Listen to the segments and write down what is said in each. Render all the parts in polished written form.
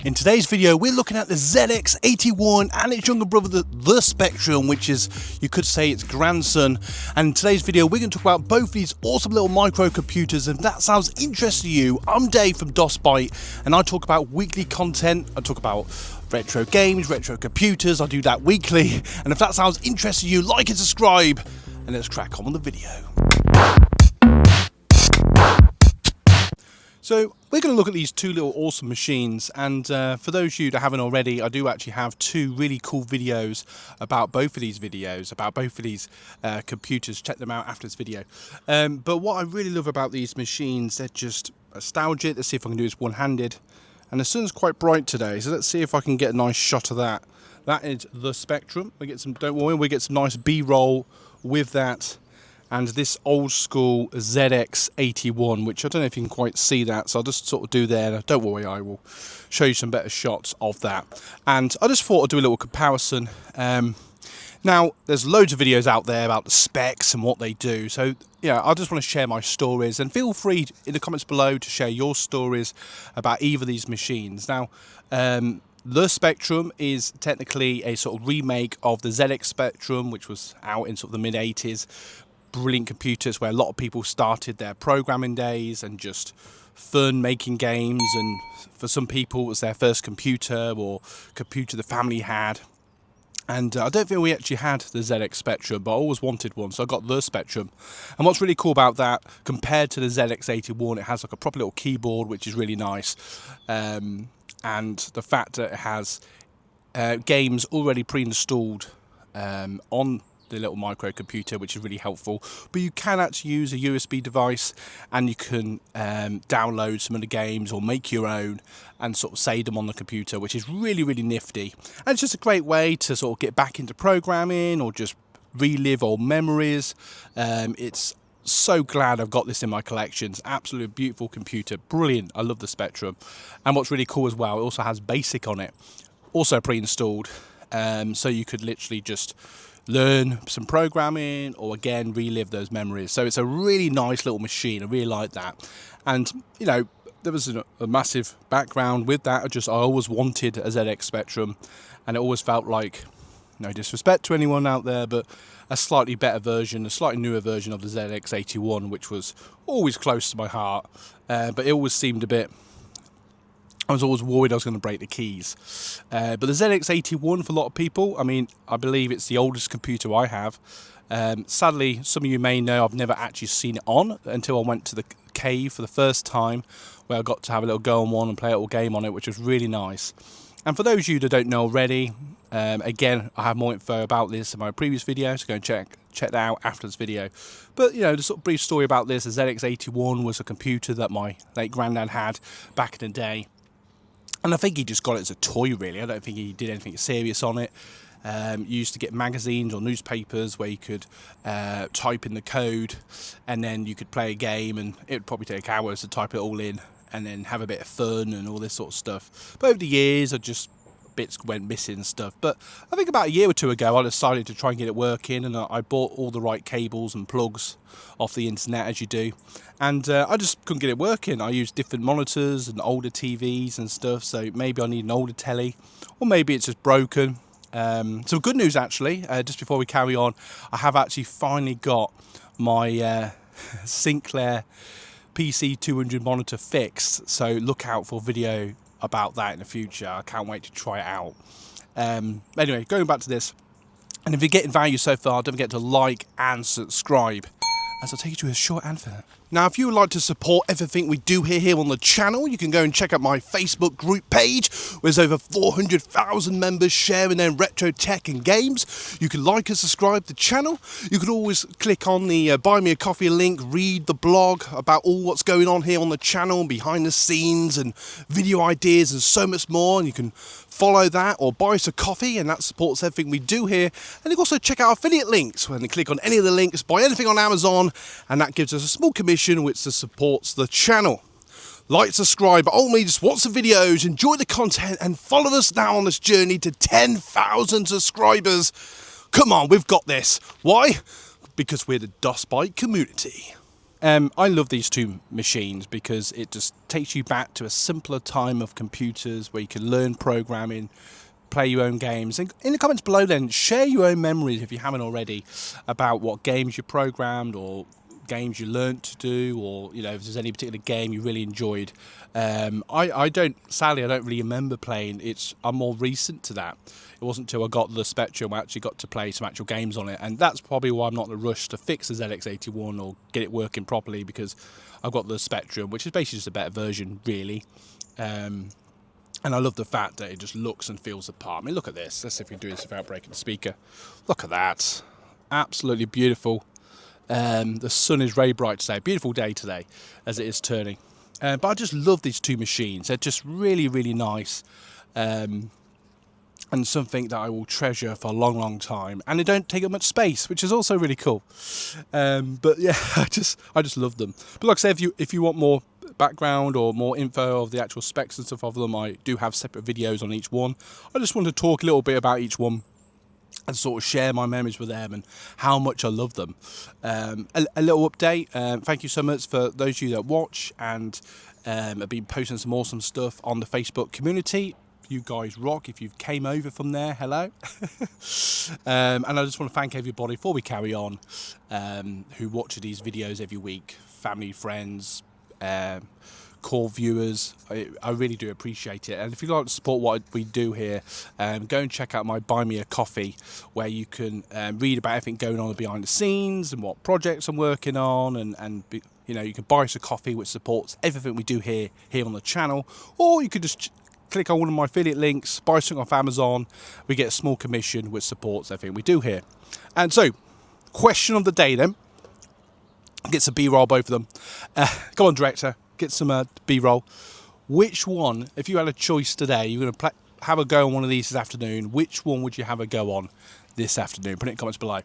In today's video, we're looking at the ZX81 and its younger brother, the Spectrum, which is, you could say, its grandson. And in today's video, we're going to talk about both these awesome little microcomputers. And if that sounds interesting to you, I'm Dave from Dubstep, and I talk about weekly content. I talk about retro games, retro computers. I do that weekly. And if that sounds interesting to you, like and subscribe, and let's crack on with the video. So we're going to look at these two little awesome machines, and for those of you that haven't already, I do actually have two really cool videos about both of these computers. Check them out after this video. But what I really love about these machines, they're just nostalgic. Let's see if I can do this one-handed. And the sun's quite bright today, so let's see if I can get a nice shot of that. That is the Spectrum. We get some, don't worry, we get some nice B-roll with that. And this old school ZX81, which I don't know if you can quite see that, so I'll just sort of do there. Don't worry, I will show you some better shots of that. And I just thought I'd do a little comparison. Now, there's loads of videos out there about the specs and what they do. So, yeah, I just want to share my stories. And feel free in the comments below to share your stories about either of these machines. Now, the Spectrum is technically a sort of remake of the ZX Spectrum, which was out in sort of the mid-80s. Brilliant computers where a lot of people started their programming days and just fun making games, and for some people it was their first computer or computer the family had. And I don't think we actually had the ZX Spectrum, but I always wanted one, so I got the Spectrum. And what's really cool about that, compared to the ZX81, it has like a proper little keyboard, which is really nice. And the fact that it has games already pre-installed on the little microcomputer, which is really helpful. But you can actually use a USB device, and you can download some of the games or make your own and sort of save them on the computer, which is really, really nifty. And it's just a great way to sort of get back into programming or just relive old memories. It's so glad I've got this in my collections. Absolutely beautiful computer, brilliant. I love the Spectrum. And what's really cool as well, it also has BASIC on it, also pre-installed, so you could literally just learn some programming or again relive those memories. So it's a really nice little machine. I really like that. And you know, there was a massive background with that. I always wanted a ZX Spectrum, and it always felt like, no disrespect to anyone out there, but a slightly better version, a slightly newer version of the ZX81, which was always close to my heart. But it always seemed a bit, I was always worried I was going to break the keys. But the ZX81, for a lot of people, I mean, I believe it's the oldest computer I have. Sadly, some of you may know I've never actually seen it on until I went to the cave for the first time, where I got to have a little go on one and play a little game on it, which was really nice. And for those of you that don't know already, again, I have more info about this in my previous video, so go and check that out after this video. But, you know, the sort of brief story about this, the ZX81 was a computer that my late granddad had back in the day. And I think he just got it as a toy, really. I don't think he did anything serious on it. You used to get magazines or newspapers where you could type in the code, and then you could play a game, and it would probably take hours to type it all in and then have a bit of fun and all this sort of stuff. But over the years, bits went missing and stuff. But I think about a year or two ago, I decided to try and get it working, and I bought all the right cables and plugs off the internet, as you do. And I just couldn't get it working. I used different monitors and older TVs and stuff, so maybe I need an older telly, or maybe it's just broken. So good news, actually, just before we carry on, I have actually finally got my Sinclair PC200 monitor fixed, so look out for a video about that in the future. I can't wait to try it out. Anyway, going back to this, and if you're getting value so far, don't forget to like and subscribe, as I'll take you to a short advert. Now, if you would like to support everything we do here on the channel, you can go and check out my Facebook group page, where there's over 400,000 members sharing their retro tech and games. You can like and subscribe to the channel. You can always click on the Buy Me a Coffee link, read the blog about all what's going on here on the channel, behind the scenes and video ideas and so much more. And you can follow that or buy us a coffee, and that supports everything we do here. And you can also check out affiliate links, when you click on any of the links, buy anything on Amazon, and that gives us a small commission which supports the channel. Like, subscribe, but only just watch the videos, enjoy the content, and follow us now on this journey to 10,000 subscribers. Come on, we've got this. Why? Because we're the Dubstep community. I love these two machines because it just takes you back to a simpler time of computers where you can learn programming, play your own games. And in the comments below then, share your own memories if you haven't already about what games you programmed or games you learnt to do, or you know, if there's any particular game you really enjoyed. I don't really remember playing. I'm more recent to that. It wasn't until I got the Spectrum I actually got to play some actual games on it, and that's probably why I'm not in a rush to fix the ZX81 or get it working properly, because I've got the Spectrum, which is basically just a better version really. And I love the fact that it just looks and feels the part. I mean, look at this. Let's see if we can do this without breaking the speaker. Look at that. Absolutely beautiful. The sun is very bright today. Beautiful day today as it is turning. But I just love these two machines. They're just really, really nice. And something that I will treasure for a long, long time. And they don't take up much space, which is also really cool. But yeah, I just love them. But like I say, if you want more background or more info of the actual specs and stuff of them, I do have separate videos on each one. I just want to talk a little bit about each one and sort of share my memories with them and how much I love them. A little update. Thank you so much for those of you that watch and have been posting some awesome stuff on the Facebook community. You guys rock. If you came over from there, hello. And I just want to thank everybody before we carry on who watch these videos every week. Family, friends, core viewers. I really do appreciate it. And if you'd like to support what we do here, go and check out my Buy Me a Coffee, where you can read about everything going on behind the scenes and what projects I'm working on, and you know, you can buy us a coffee, which supports everything we do here on the channel, or you could just click on one of my affiliate links, buy something off Amazon. We get a small commission which supports everything we do here. And so, question of the day then. Get some B-roll, both of them. Come on, director, get some B-roll. Which one, if you had a choice today, you're going to have a go on one of these this afternoon, which one would you have a go on this afternoon? Put it in the comments below.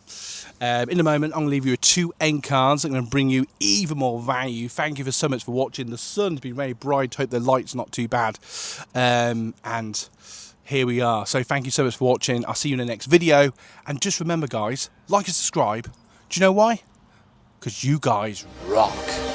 In a moment, I'm going to leave you with 2 end cards. I'm going to bring you even more value. Thank you so much for watching. The sun's been very bright. Hope the light's not too bad. And here we are. So thank you so much for watching. I'll see you in the next video. And just remember, guys, like and subscribe. Do you know why? Because you guys rock.